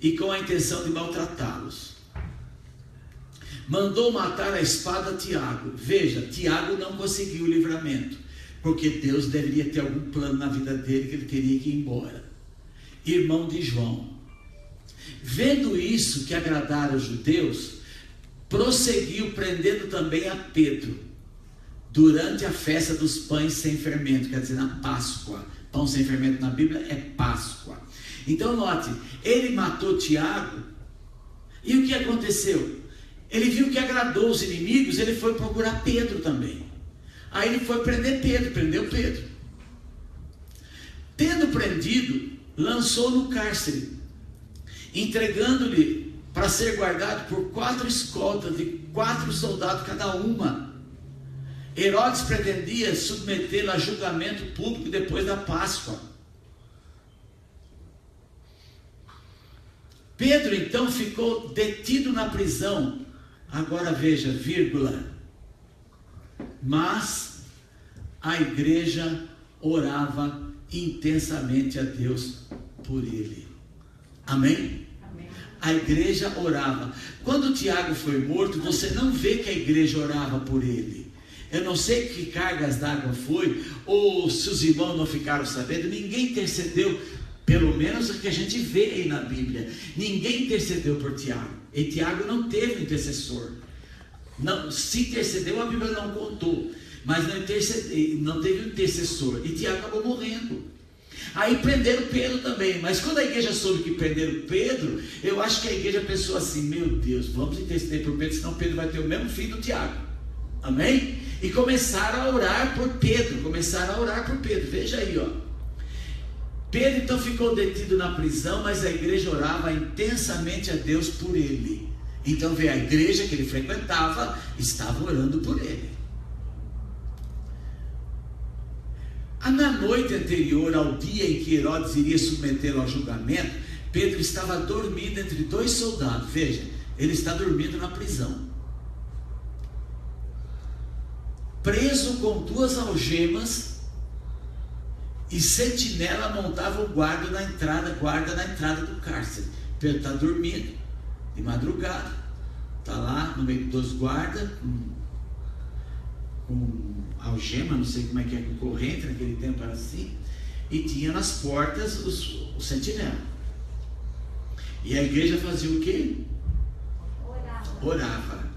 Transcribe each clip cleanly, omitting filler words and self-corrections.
e com a intenção de maltratá-los. Mandou matar a espada Tiago. Veja, Tiago não conseguiu o livramento, porque Deus deveria ter algum plano na vida dele, que ele teria que ir embora. Irmão de João. Vendo isso que agradara os judeus, prosseguiu prendendo também a Pedro, durante a festa dos pães sem fermento, quer dizer, na Páscoa. Pão sem fermento na Bíblia é Páscoa. Então note, ele matou Tiago, e o que aconteceu? Ele viu que agradou os inimigos, ele foi procurar Pedro também. Aí ele foi prender Pedro, prendeu Pedro. Tendo prendido, lançou no cárcere, entregando-lhe para ser guardado por 4 escoltas de 4 soldados cada uma. Herodes pretendia submetê-lo a julgamento público depois da Páscoa. Pedro então ficou detido na prisão. Agora veja, vírgula. Mas a igreja orava intensamente a Deus por ele. Amém? Amém. A igreja orava. Quando Tiago foi morto, você não vê que a igreja orava por ele. Eu não sei que cargas d'água foi, ou se os irmãos não ficaram sabendo, ninguém intercedeu, pelo menos o que a gente vê aí na Bíblia. Ninguém intercedeu por Tiago. E Tiago não teve intercessor. Não, se intercedeu, a Bíblia não contou. Mas não teve intercessor. E Tiago acabou morrendo. Aí prenderam Pedro também. Mas quando a igreja soube que prenderam Pedro, eu acho que a igreja pensou assim: meu Deus, vamos interceder por Pedro, senão Pedro vai ter o mesmo fim do Tiago. Amém? E começaram a orar por Pedro. Veja aí, ó. Pedro então ficou detido na prisão, mas a igreja orava intensamente a Deus por ele. Então veio a igreja que ele frequentava, estava orando por ele. Na noite anterior ao dia em que Herodes iria submetê-lo ao julgamento, Pedro estava dormindo entre 2 soldados. Veja, ele está dormindo na prisão, preso com 2 algemas, e sentinela montava o guarda na entrada do cárcere. Pedro está dormindo de madrugada, está lá no meio dos guardas, com algema, não sei como é que é, com corrente, naquele tempo era assim, e tinha nas portas o sentinela. E a igreja fazia o quê? Orava.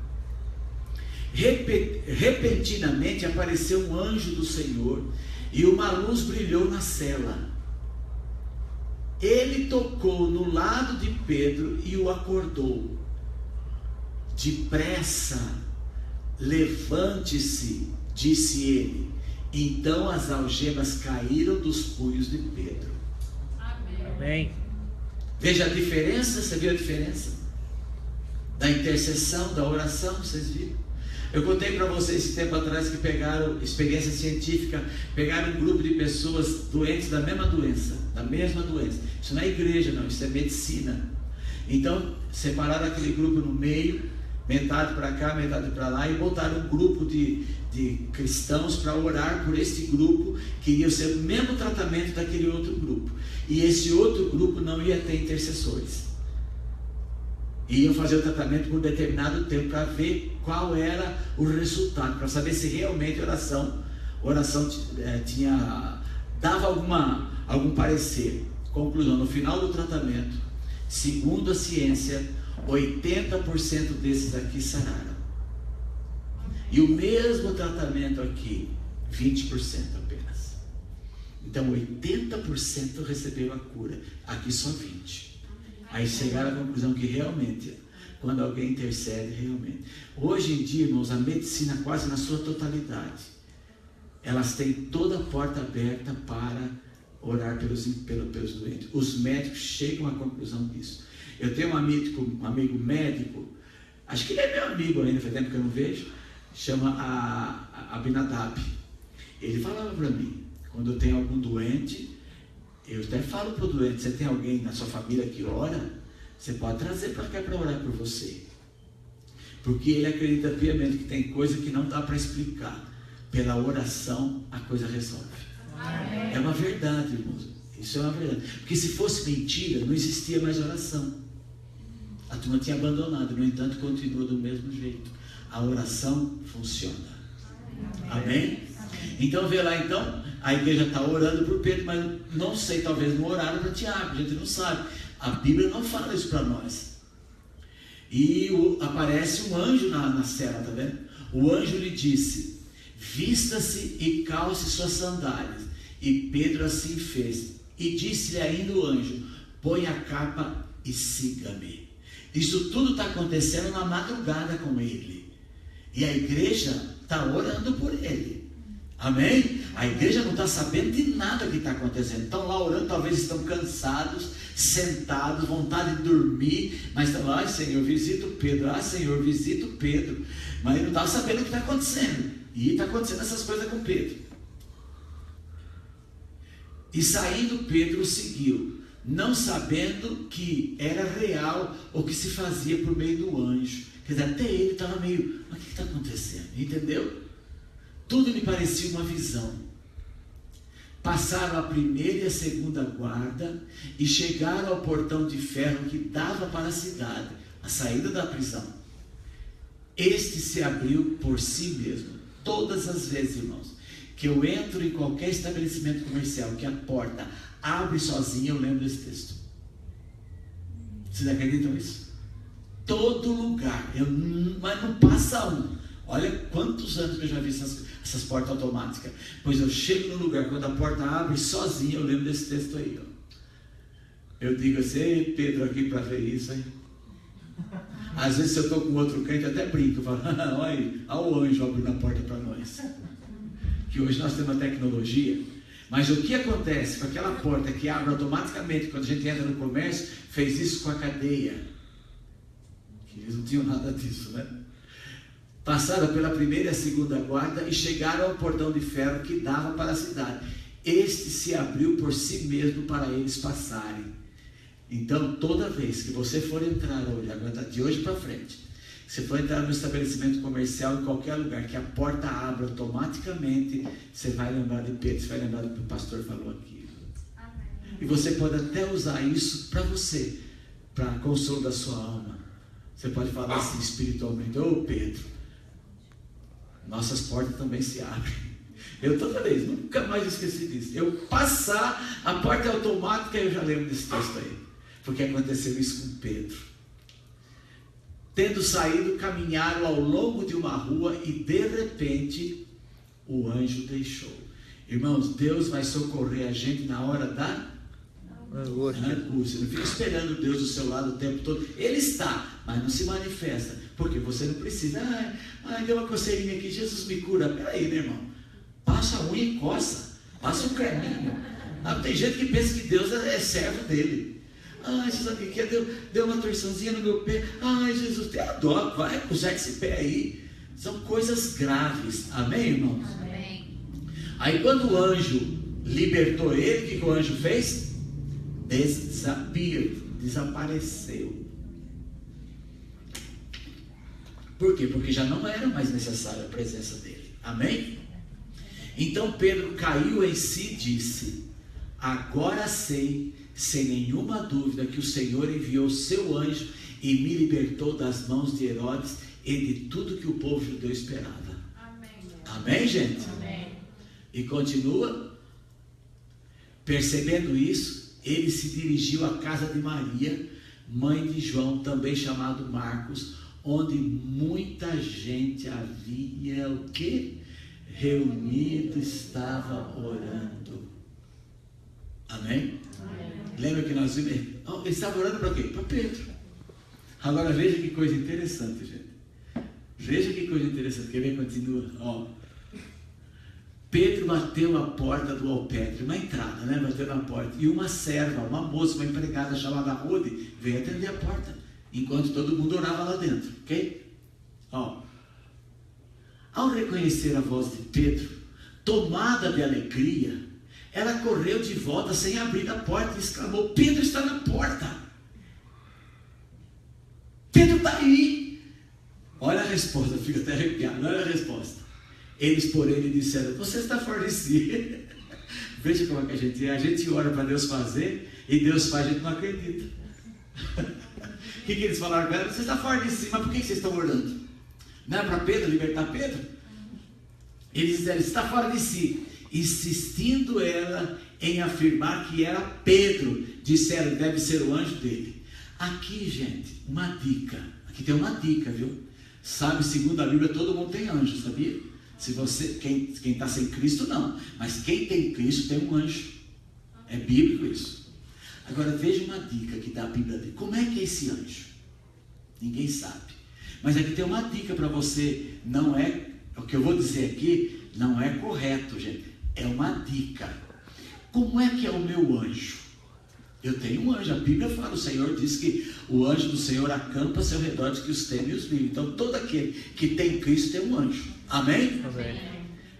Repentinamente apareceu um anjo do Senhor, e uma luz brilhou na cela. Ele tocou no lado de Pedro e o acordou. Depressa, levante-se, disse ele. Então as algemas caíram dos punhos de Pedro. Amém. Veja a diferença, você viu a diferença? Da intercessão, da oração, vocês viram? Eu contei para vocês esse tempo atrás que pegaram experiência científica, pegaram um grupo de pessoas doentes da mesma doença. Isso não é igreja não, isso é medicina. Então separaram aquele grupo no meio, metade para cá, metade para lá, e botaram um grupo de cristãos para orar por esse grupo, que ia ser o mesmo tratamento daquele outro grupo. E esse outro grupo não ia ter intercessores. Iam fazer o tratamento por um determinado tempo para ver qual era o resultado, para saber se realmente a oração dava algum parecer. Conclusão: no final do tratamento, segundo a ciência, 80% desses aqui sararam. E o mesmo tratamento aqui, 20% apenas. Então 80% receberam a cura, aqui só 20%. Aí chegaram à conclusão que realmente, quando alguém intercede, realmente. Hoje em dia, irmãos, a medicina quase na sua totalidade, elas têm toda a porta aberta para orar pelos doentes. Os médicos chegam à conclusão disso. Eu tenho um amigo médico, acho que ele é meu amigo ainda, faz tempo que eu não vejo, chama Abinadab. Ele falava para mim, quando eu tenho algum doente, eu até falo para o doente: você tem alguém na sua família que ora? Você pode trazer para cá para orar por você. Porque ele acredita piamente que tem coisa que não dá para explicar. Pela oração a coisa resolve. Amém. É uma verdade, irmãos. Isso é uma verdade. Porque se fosse mentira, não existia mais oração. A turma tinha abandonado, no entanto, continua do mesmo jeito. A oração funciona. Amém? Então, vê lá, então, a igreja está orando por Pedro, mas não sei, talvez não oraram para Tiago, a gente não sabe. A Bíblia não fala isso para nós. E aparece um anjo na cela, tá vendo? O anjo lhe disse: vista-se e calce suas sandálias. E Pedro assim fez. E disse-lhe ainda o anjo: põe a capa e siga-me. Isso tudo está acontecendo na madrugada com ele. E a igreja está orando por ele. Amém? A igreja não está sabendo de nada que está acontecendo. Estão lá orando, talvez estão cansados, sentados, vontade de dormir, mas estão lá: ai, Senhor, visita o Pedro. Ah, Senhor, visita o Pedro. Mas ele não está sabendo o que está acontecendo. E está acontecendo essas coisas com Pedro. E saindo, Pedro o seguiu, não sabendo que era real o que se fazia por meio do anjo. Quer dizer, até ele estava meio: mas o que está acontecendo? Entendeu? Tudo lhe parecia uma visão. Passaram a primeira e a segunda guarda e chegaram ao portão de ferro que dava para a cidade, a saída da prisão. Este se abriu por si mesmo. Todas as vezes, irmãos, que eu entro em qualquer estabelecimento comercial, que a porta abre sozinha, eu lembro desse texto. Vocês acreditam nisso? Todo lugar, mas não passa um. Olha quantos anos que eu já vi essas portas automáticas. Pois eu chego no lugar, quando a porta abre sozinha, eu lembro desse texto aí, ó. Eu digo assim: ei, Pedro aqui para ver isso, hein? Às vezes, se eu estou com outro crente, eu até brinco, eu falo: olha aí, olha o anjo abrindo a porta para nós. Que hoje nós temos a tecnologia. Mas o que acontece com aquela porta que abre automaticamente quando a gente entra no comércio? Fez isso com a cadeia. Que eles não tinham nada disso, né? Passaram pela primeira e a segunda guarda e chegaram ao portão de ferro que dava para a cidade. Este se abriu por si mesmo para eles passarem. Então, toda vez que você for entrar hoje, agora de hoje para frente, se for entrar no estabelecimento comercial, em qualquer lugar, que a porta abra automaticamente, você vai lembrar de Pedro, você vai lembrar do que o pastor falou aqui. Amém. E você pode até usar isso para você, para consolo da sua alma. Você pode falar assim espiritualmente: ô Pedro, nossas portas também se abrem. Eu toda vez, nunca mais esqueci disso. Eu passar, a porta é automática, eu já lembro desse texto aí. Porque aconteceu isso com Pedro. Tendo saído, caminharam ao longo de uma rua e de repente o anjo deixou. Irmãos, Deus vai socorrer a gente na hora da angústia. Não fica esperando Deus do seu lado o tempo todo. Ele está, mas não se manifesta. Porque você não precisa: ai, deu uma coceirinha aqui, Jesus me cura. Peraí, meu irmão, passa a unha e coça, passa um creminho. Tem gente que pensa que Deus é servo dele. Ai, Jesus, aqui deu uma torçãozinha no meu pé. Ai, Jesus, tenha dó, vai, conserta esse pé aí. São coisas graves. Amém, irmãos? Amém. Aí quando o anjo libertou ele, o que o anjo fez? Desapareceu. Por quê? Porque já não era mais necessária a presença dele. Amém? Então Pedro caiu em si e disse: agora sei, sem nenhuma dúvida, que o Senhor enviou seu anjo e me libertou das mãos de Herodes e de tudo que o povo judeu esperava. Amém, amém, gente? Amém. E continua: percebendo isso, ele se dirigiu à casa de Maria, mãe de João, também chamado Marcos, onde muita gente havia o quê? Reunido, estava orando. Amém? Amém. Lembra que nós vimos? Ele estava orando para quê? Para Pedro. Agora veja que coisa interessante, gente. Veja que coisa interessante. Quer ver? Continua. Pedro bateu a porta do alpendre, uma entrada, né? Bateu na porta. E uma serva, uma moça, uma empregada chamada Rode, veio atender a porta, enquanto todo mundo orava lá dentro, ok? Ao reconhecer a voz de Pedro, tomada de alegria, ela correu de volta sem abrir a porta e exclamou: Pedro está na porta. Pedro está aí. Olha a resposta, fico até arrepiado, olha a resposta. Eles, porém, lhe disseram: você está fora de si. Veja como é que a gente ora para Deus fazer, e Deus faz, a gente não acredita. O que eles falaram para ela? Você está fora de si, mas por que vocês estão orando? Não é para Pedro, libertar Pedro? Eles disseram, está fora de si. Insistindo ela em afirmar que era Pedro, disseram, deve ser o anjo dele. Aqui, gente, uma dica. Aqui tem uma dica, viu? Sabe, segundo a Bíblia, todo mundo tem anjo, sabia? Se você, quem está sem Cristo, não. Mas quem tem Cristo tem um anjo. É bíblico isso. Agora, veja uma dica que dá a Bíblia. Como é que é esse anjo? Ninguém sabe. Mas aqui tem uma dica para você. Não é, o que eu vou dizer aqui, não é correto, gente. É uma dica. Como é que é o meu anjo? Eu tenho um anjo, a Bíblia fala, o Senhor diz que o anjo do Senhor acampa ao seu redor, dos que os temem e os livre. Então todo aquele que tem Cristo tem um anjo. Amém? Amém.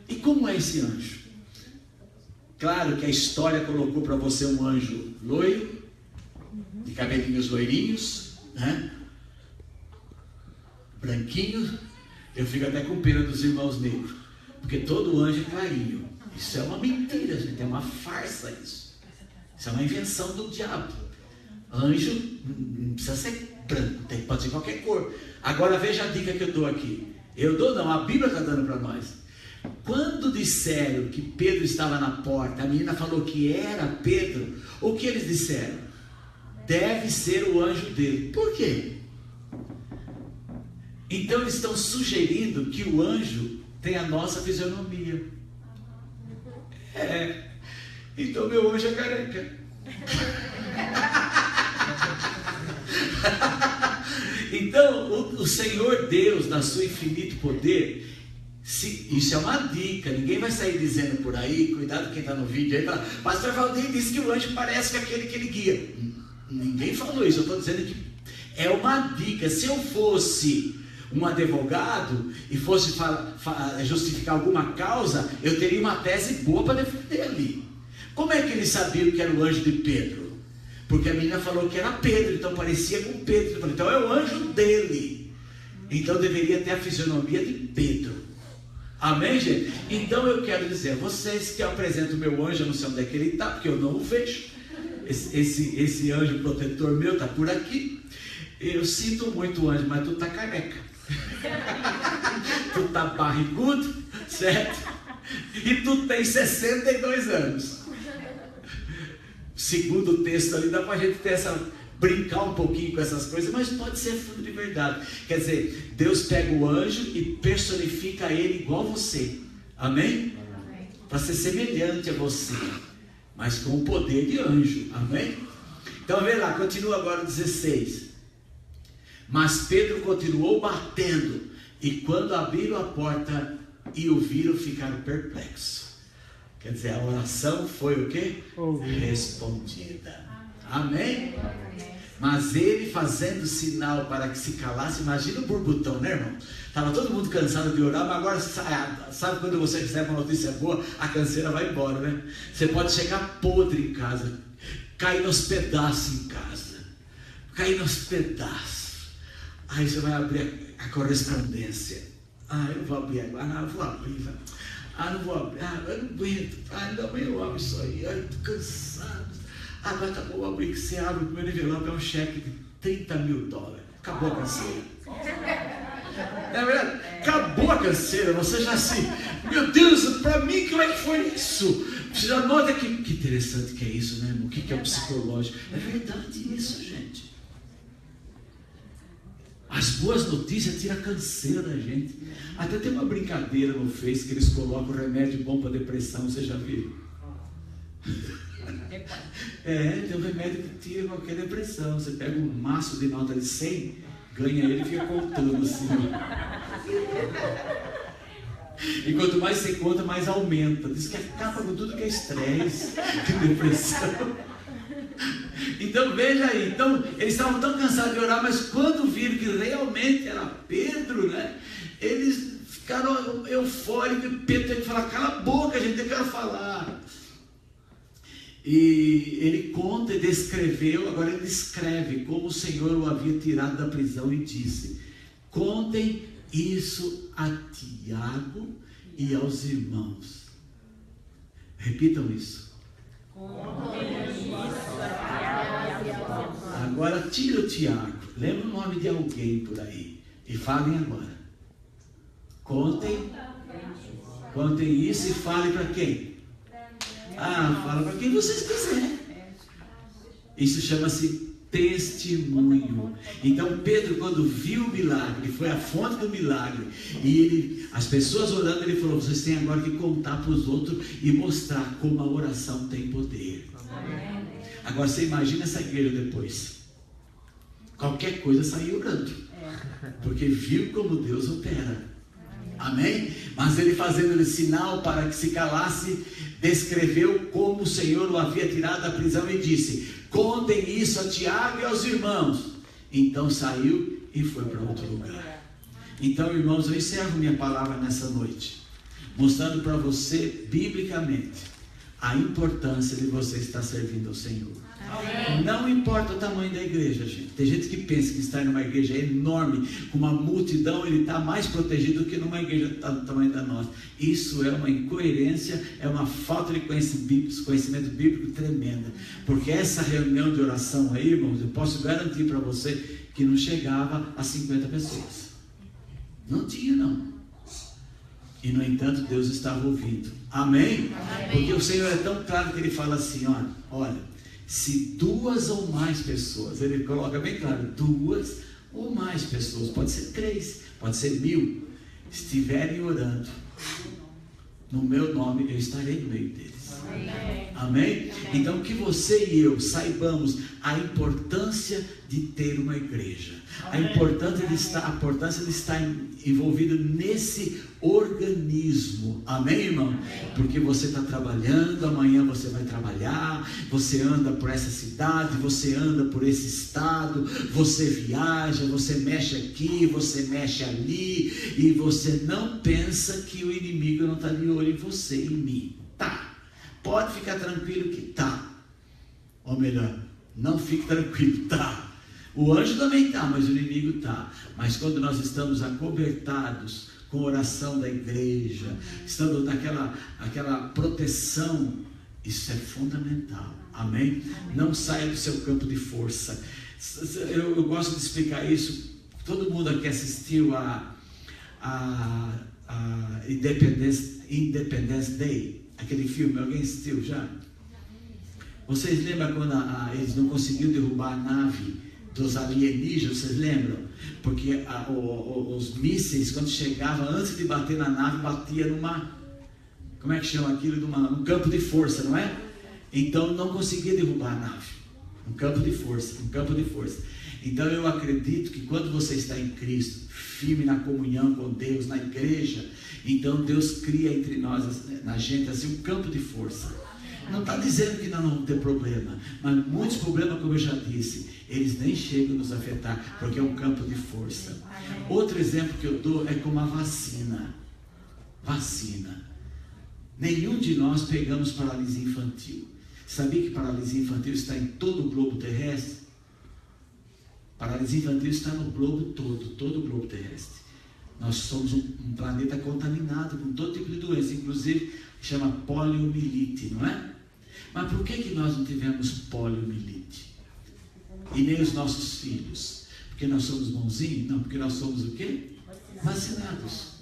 E como é esse anjo? Claro que a história colocou para você um anjo loiro, de cabelinhos loirinhos, né? Branquinho. Eu fico até com pena dos irmãos negros, porque todo anjo é clarinho. Isso é uma mentira, gente, é uma farsa isso. Isso é uma invenção do diabo. Anjo não precisa ser branco, pode ser qualquer cor. Agora veja a dica que eu dou aqui. Eu dou não, a Bíblia está dando para nós. Quando disseram que Pedro estava na porta, a menina falou que era Pedro, o que eles disseram? Deve ser o anjo dele. Por quê? Então eles estão sugerindo que o anjo tem a nossa fisionomia. Então meu anjo é careca. Então o Senhor Deus, na seu infinito poder, isso é uma dica, ninguém vai sair dizendo por aí, cuidado quem está no vídeo aí, fala, pastor Valdir disse que o anjo parece com aquele que ele guia. Ninguém falou isso, eu estou dizendo que é uma dica. Se eu fosse um advogado e fosse justificar alguma causa, eu teria uma tese boa para defender ali. Como é que eles sabiam que era o anjo de Pedro? Porque a menina falou que era Pedro, então parecia com Pedro. Então é o anjo dele. Então deveria ter a fisionomia de Pedro. Amém, gente? Então eu quero dizer a vocês que eu apresento o meu anjo, eu não sei onde é que ele está, porque eu não o vejo. Esse anjo protetor meu está por aqui. Eu sinto muito anjo, mas tu está careca. Tu está barrigudo, certo? E tu tem 62 anos. Segundo o texto ali, dá para a gente ter brincar um pouquinho com essas coisas, mas pode ser fundo de verdade. Quer dizer, Deus pega o anjo e personifica ele igual você. Amém? Para ser semelhante a você, mas com o poder de anjo. Amém? Então vê lá, continua agora o 16. Mas Pedro continuou batendo, e quando abriram a porta e o viram, ficaram perplexos. Quer dizer, a oração foi o quê? Respondida. Amém? Mas ele fazendo sinal para que se calasse, imagina o borbotão, né, irmão? Estava todo mundo cansado de orar, mas agora sabe quando você recebe uma notícia boa, a canseira vai embora, né? Você pode chegar podre em casa, cair nos pedaços em casa, cair nos pedaços. Aí você vai abrir a correspondência. Eu não vou abrir agora, não vou abrir. Não vou abrir, eu não aguento. Não, eu abro isso aí, estou cansado. Mas tá bom, vou abrir, que você abre o primeiro envelope, é um cheque de $30 mil. Acabou a canseira. Não é verdade? Acabou a canseira, você já assim, meu Deus, para mim, como é que foi isso? Você já nota que interessante que é isso, né, irmão? O que é o psicológico? É verdade isso, gente. As boas notícias tiram a canseira da gente. Até tem uma brincadeira no Face que eles colocam remédio bom para depressão, você já viu? Tem um remédio que tira qualquer depressão. Você pega um maço de nota de 100, ganha ele e fica contando assim. E quanto mais você conta, mais aumenta. Diz que acaba com tudo que é estresse, que depressão. Então veja aí, então, eles estavam tão cansados de orar, mas quando viram que realmente era Pedro, né, eles ficaram eufóricos, e Pedro teve que falar, cala a boca, gente, eu quero falar. E ele conta e descreveu, agora ele descreve como o Senhor o havia tirado da prisão e disse, contem isso a Tiago e aos irmãos. Repitam isso. Agora tira o Tiago. Lembra o nome de alguém por aí. E falem agora. Contem isso e falem para quem? Fala para quem vocês quiserem. Isso chama-se testemunho. Então Pedro, quando viu o milagre, foi a fonte do milagre, e as pessoas orando, ele falou: vocês têm agora que contar para os outros e mostrar como a oração tem poder. Agora você imagina essa igreja depois. Qualquer coisa saiu orando, porque viu como Deus opera. Amém? Mas ele, fazendo-lhe sinal para que se calasse, descreveu como o Senhor o havia tirado da prisão e disse: contem isso a Tiago e aos irmãos. Então saiu e foi para outro lugar. Então, irmãos, eu encerro minha palavra nessa noite, mostrando para você, biblicamente, a importância de você estar servindo ao Senhor. Amém. Não importa o tamanho da igreja, gente. Tem gente que pensa que está em uma igreja enorme, com uma multidão, ele está mais protegido do que numa igreja do tamanho da nossa. Isso é uma incoerência, é uma falta de conhecimento bíblico tremenda. Porque essa reunião de oração aí, irmãos, eu posso garantir para você que não chegava a 50 pessoas. Não tinha, não. E no entanto Deus estava ouvindo. Amém? Amém? Porque o Senhor é tão claro que Ele fala assim: olha, se 2 ou mais pessoas, Ele coloca bem claro, 2 ou mais pessoas, pode ser 3, pode ser 1000, estiverem orando no meu nome, eu estarei no meio deles. Amém? Amém? Então que você e eu saibamos a importância de ter uma igreja, a importância de estar envolvido nesse organismo. Amém, irmão? Porque você está trabalhando, amanhã você vai trabalhar, você anda por essa cidade, você anda por esse estado, você viaja, você mexe aqui, você mexe ali, e você não pensa que o inimigo não está de olho em você e em mim. Tá. Pode ficar tranquilo que tá. Ou melhor, não fique tranquilo, tá. O anjo também tá, mas o inimigo tá. Mas quando nós estamos acobertados com a oração da igreja, estando naquela proteção, isso é fundamental. Amém? Não saia do seu campo de força. Eu gosto de explicar isso. Todo mundo aqui assistiu a Independence Day, aquele filme? Alguém assistiu já? Vocês lembram quando eles não conseguiram derrubar a nave dos alienígenas? Vocês lembram? Porque os mísseis, quando chegavam, antes de bater na nave, batia numa, como é que chama aquilo? Num campo de força, não é? Então não conseguia derrubar a nave. Um campo de força. Então eu acredito que quando você está em Cristo, firme na comunhão com Deus, na igreja, então Deus cria entre nós, na gente, assim, um campo de força. Não está dizendo que nós não vamos ter problema, mas muitos problemas, como eu já disse, eles nem chegam a nos afetar, porque é um campo de força. Outro exemplo que eu dou é como a vacina. Nenhum de nós pegamos paralisia infantil. Sabia que paralisia infantil está em todo o globo terrestre? Paralisia infantil está no globo todo o globo terrestre. Nós somos um planeta contaminado com todo tipo de doença, inclusive chama poliomielite, não é? Mas por que nós não tivemos poliomielite? E nem os nossos filhos? Porque nós somos bonzinhos? Não, porque nós somos o quê? Vacinados.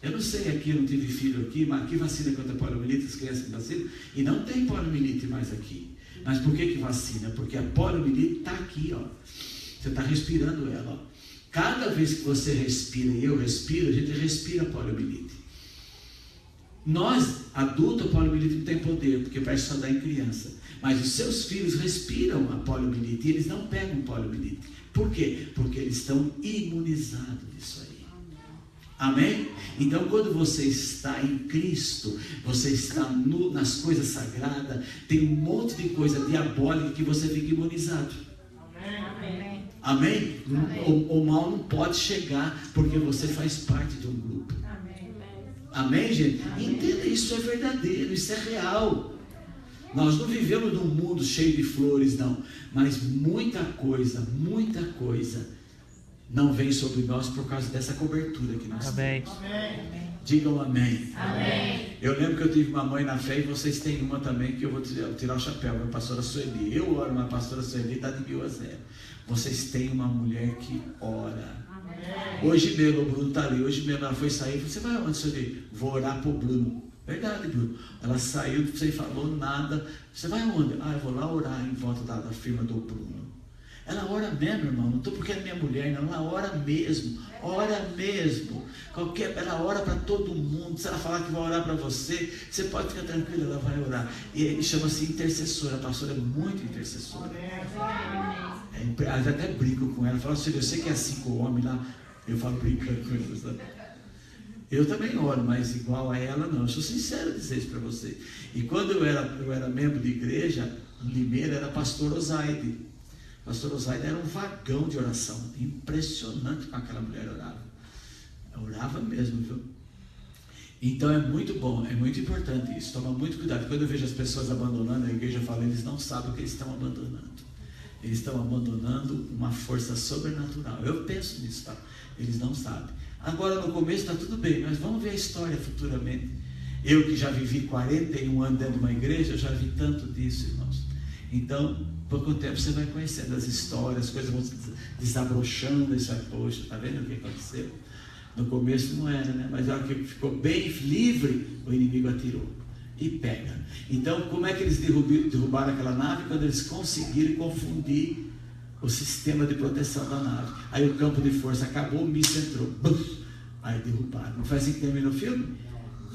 Eu não sei, aqui eu não tive filho aqui, mas aqui vacina contra poliomielite, as crianças vacinam, e não tem poliomielite mais aqui. Mas por que vacina? Porque a poliomielite está aqui, ó. Você está respirando ela, ó. Cada vez que você respira e eu respiro, a gente respira a poliomielite. Nós, adultos, a poliomielite não tem poder, porque parece só dar em criança. Mas os seus filhos respiram a poliomielite e eles não pegam poliomielite. Por quê? Porque eles estão imunizados disso aí. Amém? Então, quando você está em Cristo, você está nas coisas sagradas, tem um monte de coisa diabólica que você fica imunizado. Amém? Amém? O mal não pode chegar, porque você faz parte de um grupo. Amém, gente? Entenda, isso é verdadeiro, isso é real. Nós não vivemos num mundo cheio de flores, não. Mas muita coisa não vem sobre nós por causa dessa cobertura que nós temos. Digam amém. Amém. Eu lembro que eu tive uma mãe na fé e vocês têm uma também que eu vou tirar o chapéu, a pastora Sueli. Eu oro, mas a pastora Sueli está de 1000 a 0. Vocês têm uma mulher que ora. Amém. Hoje mesmo o Bruno está ali, hoje mesmo ela foi sair, você vai aonde, Sueli? Vou orar para o Bruno. Verdade, Bruno. Ela saiu, sem falou nada. Você vai aonde? Eu vou lá orar em volta da firma do Bruno. Ela ora mesmo, irmão. Não estou porque é minha mulher, não. Ela ora mesmo. Ora mesmo. Ela ora para todo mundo. Se ela falar que vai orar para você, você pode ficar tranquilo, ela vai orar. E chama-se intercessora. A pastora é muito intercessora. Eu até brinco com ela. Falo assim, eu sei que é assim com o homem lá. Eu falo brincando com ela, sabe? Eu também oro, mas igual a ela não. Eu sou sincero em dizer isso para você. E quando eu era membro de igreja, em Limeira, era pastor Osaide. Pastor Osaide era um vagão de oração. Impressionante como aquela mulher orava. Eu orava mesmo, viu? Então é muito bom, é muito importante isso. Toma muito cuidado. Quando eu vejo as pessoas abandonando a igreja, eu falo, eles não sabem o que eles estão abandonando. Eles estão abandonando uma força sobrenatural. Eu penso nisso, tá? Eles não sabem. Agora no começo está tudo bem, mas vamos ver a história futuramente. Eu que já vivi 41 anos dentro de uma igreja, eu já vi tanto disso, irmãos. Então, pouco tempo você vai conhecendo as histórias, as coisas vão se desabrochando, isso aí, poxa, tá vendo o que aconteceu? No começo não era, né? Mas a hora que ficou bem livre, o inimigo atirou e pega. Então, como é que eles derrubaram aquela nave? Quando eles conseguiram confundir o sistema de proteção da nave. Aí o campo de força acabou, o míssil entrou. Bum! Aí derrubaram. Não foi assim que termina o filme?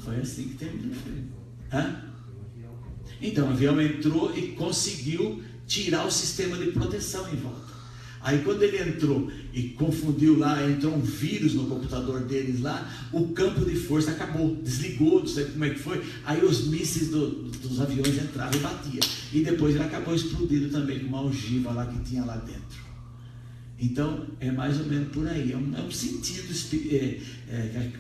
Foi assim que termina o filme. Então o avião entrou e conseguiu tirar o sistema de proteção em volta. Aí quando ele entrou e confundiu lá, entrou um vírus no computador deles lá, o campo de força acabou, desligou, não sei como é que foi. Aí os mísseis dos aviões entravam e batiam. E depois ele acabou explodindo também com uma ogiva lá que tinha lá dentro. Então é mais ou menos por aí. É um sentido que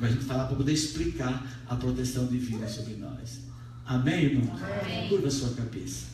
a gente falar para poder explicar a proteção divina sobre nós. Amém, irmão? Curva a sua cabeça.